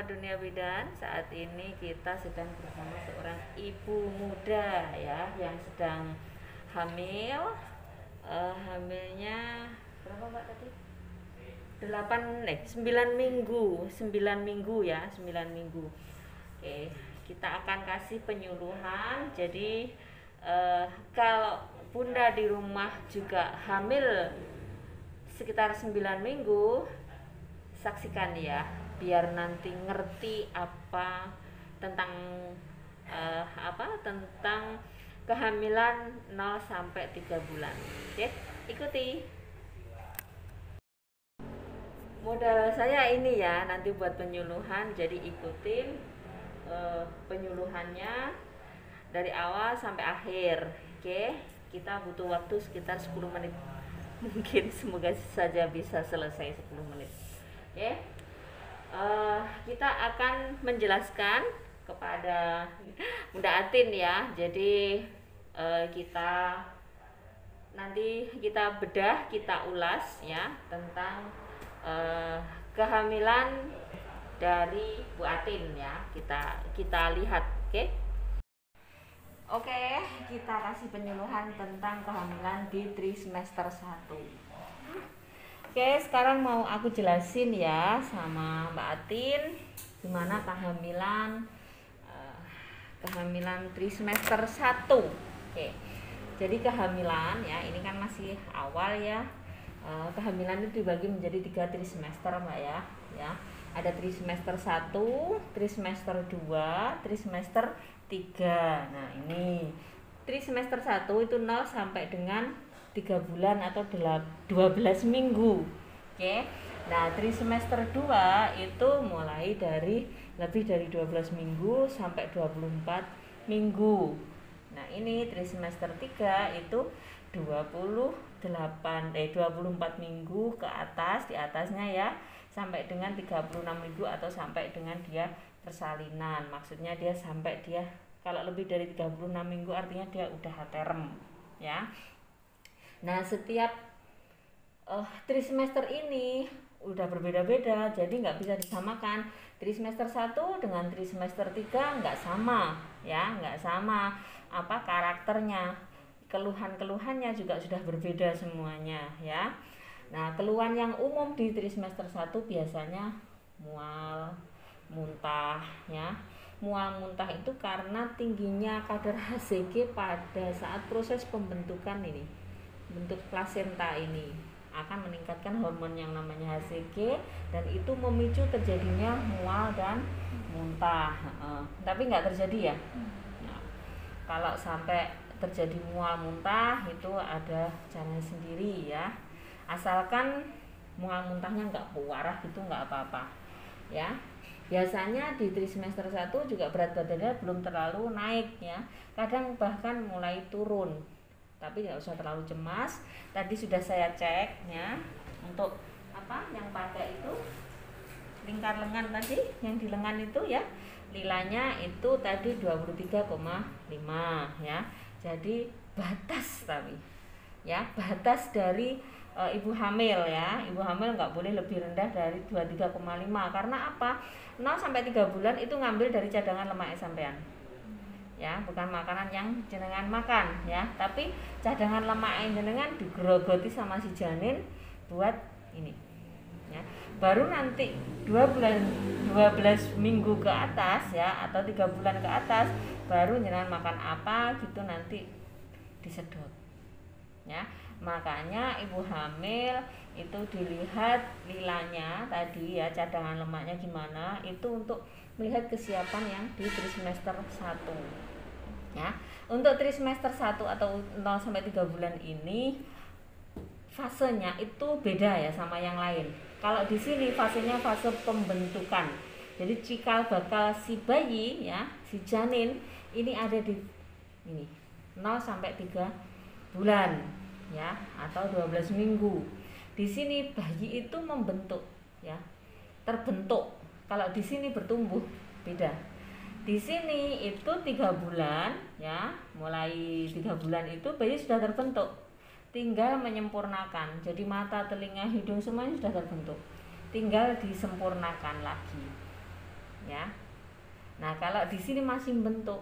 Dunia Bidan. Saat ini kita sedang bersama seorang ibu muda ya yang sedang hamil. Hamilnya berapa Mbak tadi? 9 minggu. 9 minggu ya, 9 minggu. Oke, kita akan kasih penyuluhan. Jadi kalau Bunda di rumah juga hamil sekitar 9 minggu, saksikan ya, biar nanti ngerti apa tentang tentang kehamilan 0 sampai 3 bulan. Oke, ikuti. Modal saya ini ya nanti buat penyuluhan, jadi ikutin penyuluhannya dari awal sampai akhir. Oke, kita butuh waktu sekitar 10 menit. Mungkin semoga saja bisa selesai 10 menit. Oke, kita akan menjelaskan kepada Bunda Atin ya. Jadi kita nanti kita bedah, kita ulas ya tentang kehamilan dari Bu Atin ya. Kita lihat, oke? Oke, kita kasih penyuluhan tentang kehamilan di trimester 1. Oke, sekarang mau aku jelasin ya sama Mbak Atin gimana kehamilan trimester 1. Oke. Jadi kehamilan ya, ini kan masih awal ya. Kehamilan itu dibagi menjadi 3 trimester Mbak ya. Ada trimester 1, trimester 2, trimester 3. Nah, ini trimester 1 itu 0 sampai dengan 3 bulan atau 12 minggu. Oke. Nah, trimester 2 itu mulai dari lebih dari 12 minggu sampai 24 minggu. Nah, ini trimester 3 itu 24 minggu ke atas, di atasnya ya, sampai dengan 36 minggu atau sampai dengan dia persalinan. Maksudnya dia sampai dia kalau lebih dari 36 minggu artinya dia udah term ya. Nah, setiap trimester ini udah berbeda-beda, jadi nggak bisa disamakan. Trimester 1 dengan trimester 3 nggak sama ya, nggak sama karakternya. Keluhan-keluhannya juga sudah berbeda semuanya ya. Nah, keluhan yang umum di trimester 1 biasanya mual, muntah ya. Mual muntah itu karena tingginya kadar HCG pada saat proses pembentukan ini, bentuk plasenta ini akan meningkatkan hormon yang namanya HCG, dan itu memicu terjadinya mual dan muntah. Tapi nggak terjadi ya. Nah, kalau sampai terjadi mual muntah itu ada caranya sendiri ya, asalkan mual muntahnya nggak parah gitu nggak apa-apa ya. Biasanya di trimester 1 juga berat badannya belum terlalu naik ya, kadang bahkan mulai turun, tapi nggak usah terlalu cemas. Tadi sudah saya cek ya, untuk yang pakai itu lingkar lengan tadi, yang di lengan itu ya, lilanya itu tadi 23,5 ya. Jadi batas, tapi ya batas dari ibu hamil ya. Ibu hamil nggak boleh lebih rendah dari 23,5. Karena apa? 0 sampai 3 bulan itu ngambil dari cadangan lemak sampean ya, bukan makanan yang jenengan makan ya, tapi cadangan lemak yang jenengan digerogoti sama si janin buat ini ya. Baru nanti 12 minggu ke atas ya, atau 3 bulan ke atas, baru jenengan makan apa gitu nanti disedot ya. Makanya ibu hamil itu dilihat lilanya tadi ya, cadangan lemaknya gimana, itu untuk melihat kesiapan yang di trimester 1 ya. Untuk trimester 1 atau 0 sampai 3 bulan ini fasenya itu beda ya sama yang lain. Kalau di sini fasenya fase pembentukan. Jadi cikal bakal si bayi ya, si janin ini ada di ini 0 sampai 3 bulan ya, atau 12 minggu. Di sini bayi itu membentuk ya, terbentuk. Kalau di sini bertumbuh beda. Di sini itu 3 bulan ya, mulai 3 bulan itu bayi sudah terbentuk, tinggal menyempurnakan. Jadi mata, telinga, hidung semuanya sudah terbentuk, tinggal disempurnakan lagi ya. Nah, kalau di sini masih membentuk,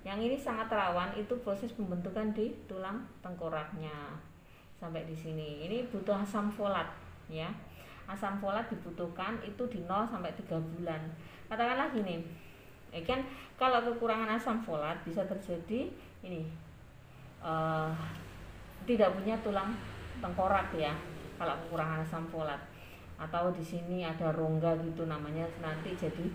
yang ini sangat rawan itu proses pembentukan di tulang tengkoraknya. Sampai di sini. Ini butuh asam folat, ya. Asam folat dibutuhkan itu di 0 sampai 3 bulan. Katakanlah gini, kan kalau kekurangan asam folat bisa terjadi ini tidak punya tulang tengkorak ya. Kalau kekurangan asam folat, atau di sini ada rongga gitu namanya, nanti jadi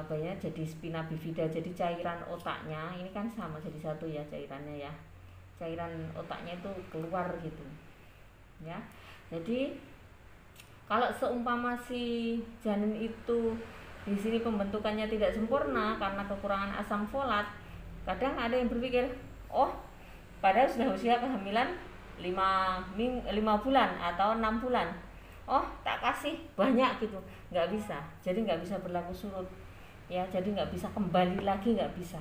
banyak jadi spina bifida, jadi cairan otaknya ini kan sama jadi satu ya cairannya ya, cairan otaknya itu keluar gitu ya. Jadi kalau seumpama si janin itu di sini pembentukannya tidak sempurna karena kekurangan asam folat, kadang ada yang berpikir, oh padahal sudah usia kehamilan 5 bulan atau 6 bulan, oh tak kasih banyak gitu, nggak bisa. Jadi nggak bisa berlaku surut ya, jadi nggak bisa kembali lagi, nggak bisa.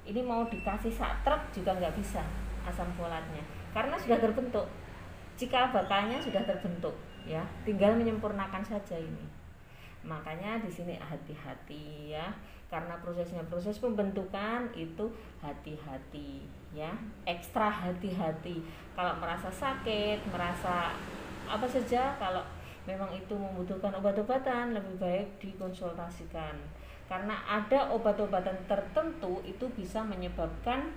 Ini mau dikasih satrek juga nggak bisa asam folatnya karena sudah terbentuk, cikal bakalnya sudah terbentuk ya, tinggal menyempurnakan saja ini. Makanya di sini hati-hati ya, karena prosesnya proses pembentukan itu hati-hati ya, ekstra hati-hati. Kalau merasa sakit, merasa apa saja, kalau memang itu membutuhkan obat-obatan, lebih baik dikonsultasikan karena ada obat-obatan tertentu itu bisa menyebabkan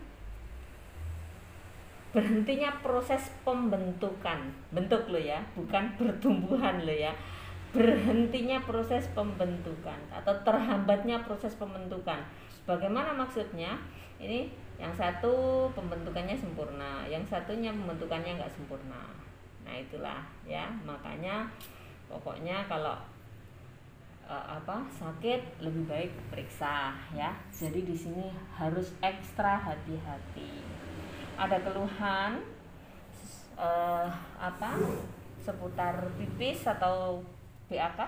berhentinya proses pembentukan, bentuk lo ya, bukan pertumbuhan lo ya, berhentinya proses pembentukan atau terhambatnya proses pembentukan. Bagaimana maksudnya? Ini yang satu pembentukannya sempurna, yang satunya pembentukannya nggak sempurna. Nah itulah ya, makanya pokoknya kalau sakit lebih baik periksa ya. Jadi di sini harus ekstra hati-hati. Ada keluhan seputar pipis atau BAK?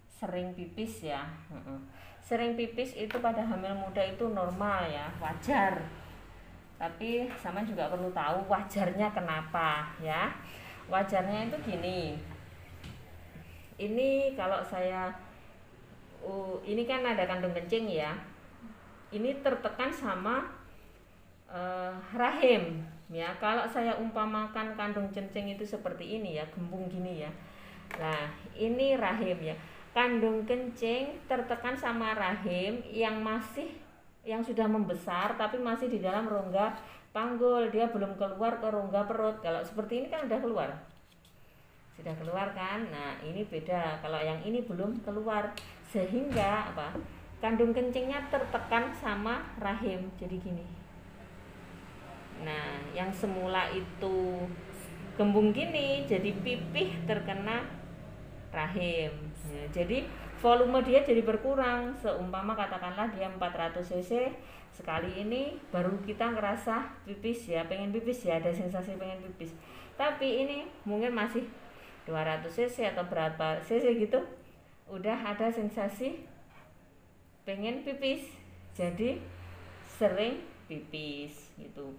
Sering pipis ya. Sering pipis itu pada hamil muda itu normal ya, wajar. Tapi sama juga perlu tahu wajarnya kenapa ya. Wajarnya itu gini. Ini kalau saya ini kan ada kandung kencing ya. Ini tertekan sama rahim ya. Kalau saya umpamakan kandung kencing itu seperti ini ya, gembung gini ya. Nah, ini rahim ya. Kandung kencing tertekan sama rahim yang sudah membesar tapi masih di dalam rongga panggul, dia belum keluar ke rongga perut. Kalau seperti ini kan udah keluar. Sudah keluar kan? Nah, ini beda. Kalau yang ini belum keluar, sehingga kandung kencingnya tertekan sama rahim. Jadi gini. Nah, yang semula itu gembung gini, jadi pipih terkena rahim. Ya, jadi volume dia jadi berkurang. Seumpama katakanlah dia 400 cc, sekali ini baru kita ngerasa pipis ya, pengen pipis ya, ada sensasi pengen pipis. Tapi ini mungkin masih 200 cc atau berapa cc gitu, udah ada sensasi pengen pipis. Jadi sering pipis gitu.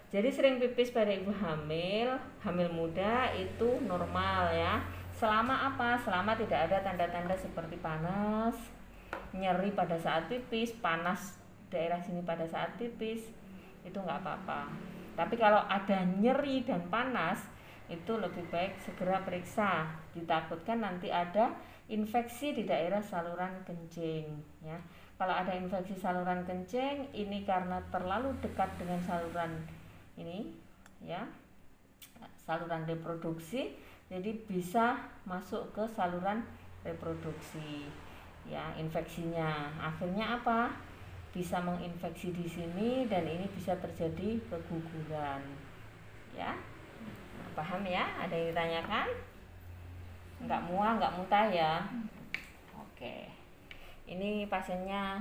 Jadi sering pipis pada ibu hamil muda itu normal ya. Selama selama tidak ada tanda-tanda seperti panas, nyeri pada saat pipis, panas daerah sini pada saat pipis, itu nggak apa-apa. Tapi kalau ada nyeri dan panas, itu lebih baik segera periksa. Ditakutkan nanti ada infeksi di daerah saluran kencing ya. Kalau ada infeksi saluran kencing, ini karena terlalu dekat dengan saluran ini ya, saluran reproduksi, jadi bisa masuk ke saluran reproduksi ya, infeksinya. Akhirnya bisa menginfeksi di sini dan ini bisa terjadi keguguran ya. Nah, paham ya? Ada yang ditanyakan? Enggak mual, enggak muntah ya? Oke. Ini pasiennya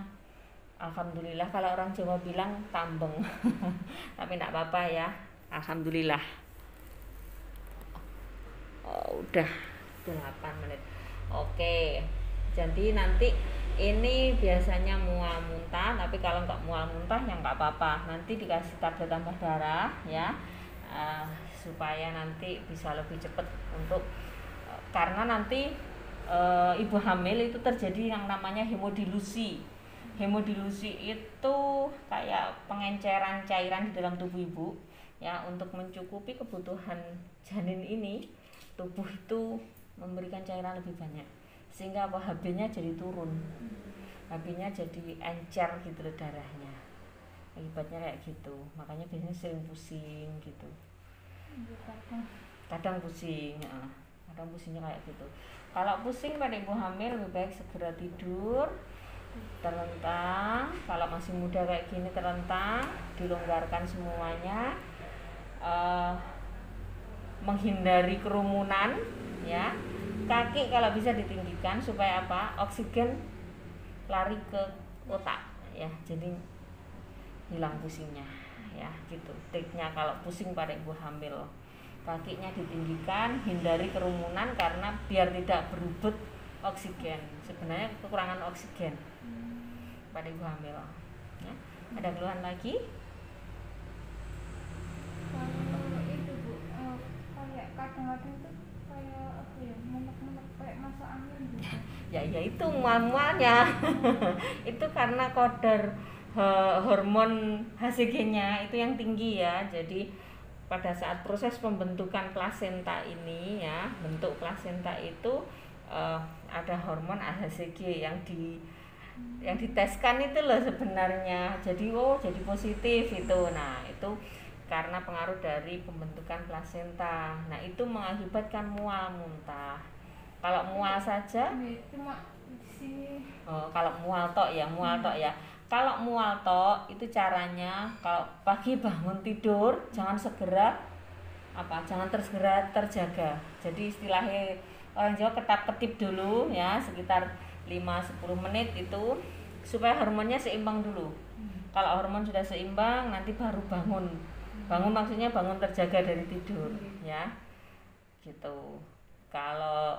alhamdulillah, kalau orang Jawa bilang tambeng. Tapi enggak apa-apa ya. Alhamdulillah. Udah 8 menit. Oke. Jadi nanti ini biasanya mual muntah, tapi kalau nggak mual muntah ya nggak apa-apa. Nanti dikasih tablet tambah darah ya, supaya nanti bisa lebih cepat untuk karena nanti ibu hamil itu terjadi yang namanya hemodilusi. Hemodilusi itu kayak pengenceran cairan di dalam tubuh ibu ya, untuk mencukupi kebutuhan janin ini. Tubuh itu memberikan cairan lebih banyak sehingga apa, HB-nya jadi turun, HB-nya jadi encer gitu loh darahnya, akibatnya kayak gitu. Makanya biasanya sering pusing gitu, kadang pusing ya. Kadang pusingnya kayak gitu. Kalau pusing pada ibu hamil lebih baik segera tidur, terlentang. Kalau masih muda kayak gini terlentang, dilonggarkan semuanya, menghindari kerumunan ya. Kaki kalau bisa ditinggikan supaya apa, oksigen lari ke otak ya, jadi hilang pusingnya ya gitu. Triknya kalau pusing pada ibu hamil, kakinya ditinggikan, hindari kerumunan karena biar tidak berebut oksigen. Sebenarnya kekurangan oksigen pada ibu hamil ya. Ada keluhan lagi? Kalau itu Bu, kayak kadang-kadang tuh kayak apa ya, menek-menek kayak masuk angin gitu. Ya itu mual-mualnya. Itu karena kadar hormon HCG-nya itu yang tinggi ya. Jadi pada saat proses pembentukan plasenta ini ya, bentuk plasenta itu ada hormon HCG yang diteskan itu loh sebenarnya. Jadi jadi positif itu. Nah, itu karena pengaruh dari pembentukan plasenta. Nah, itu mengakibatkan mual muntah. Kalau mual saja cuma di sini. kalau mual tok ya, Kalau mual tok itu caranya, kalau pagi bangun tidur jangan segera terjaga. Jadi istilahnya orang Jawa ketap-ketip dulu ya, sekitar 5-10 menit itu supaya hormonnya seimbang dulu. Kalau hormon sudah seimbang nanti baru bangun. Bangun maksudnya bangun terjaga dari tidur ya. Gitu. Kalau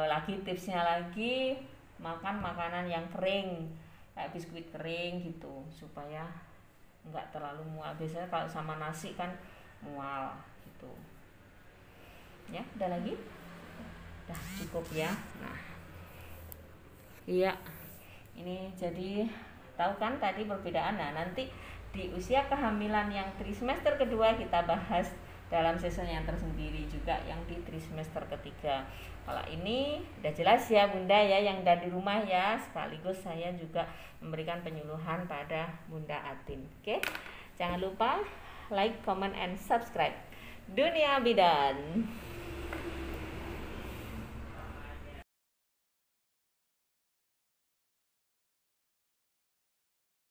lagi tipsnya lagi, makan makanan yang kering kayak biskuit kering gitu supaya enggak terlalu mual. Biasanya kalau sama nasi kan mual gitu ya. Udah lagi? Udah cukup ya. Nah iya, ini jadi tahu kan tadi perbedaan. Nah nanti di usia kehamilan yang trimester kedua kita bahas dalam season yang tersendiri juga yang di trimester ketiga. Kalau ini udah jelas ya Bunda ya, yang dari rumah ya, sekaligus saya juga memberikan penyuluhan pada Bunda Atin. Oke, jangan lupa like, comment, and subscribe Dunia Bidan.